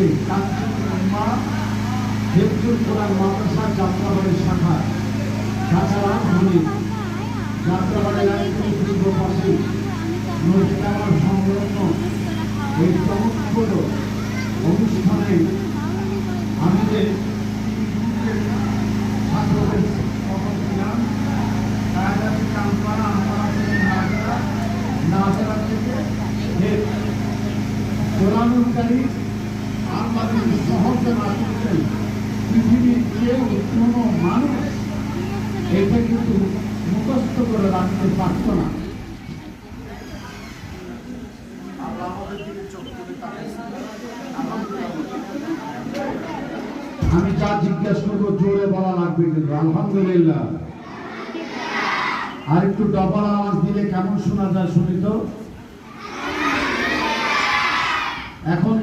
আজকে হেফজুল কোরআন মাদ্রাসা যাত্রাবাড়ির শাখা তাছাড়া যাত্রাবাড়ির আইনপুর পূর্ব পাশে নদীকামার সংলগ্ন এই চমৎকার অনুষ্ঠানে আমাদের ছাত্রদের সকল ছিলাম নাজারা থেকে কোরআনকারী আল্লাহ যদি সহজে না করতেন পৃথিবীর কেউ কোনো মানুষ এটা কিন্তু মুখস্থ করে রাখতে পারত না। আমি যা জিজ্ঞাসা করবো জোরে বলা লাগবে কিন্তু আলহামদুলিল্লাহ। আর একটু ডবল আওয়াজ দিলে কেমন শোনা যায় শুনি তো। এখন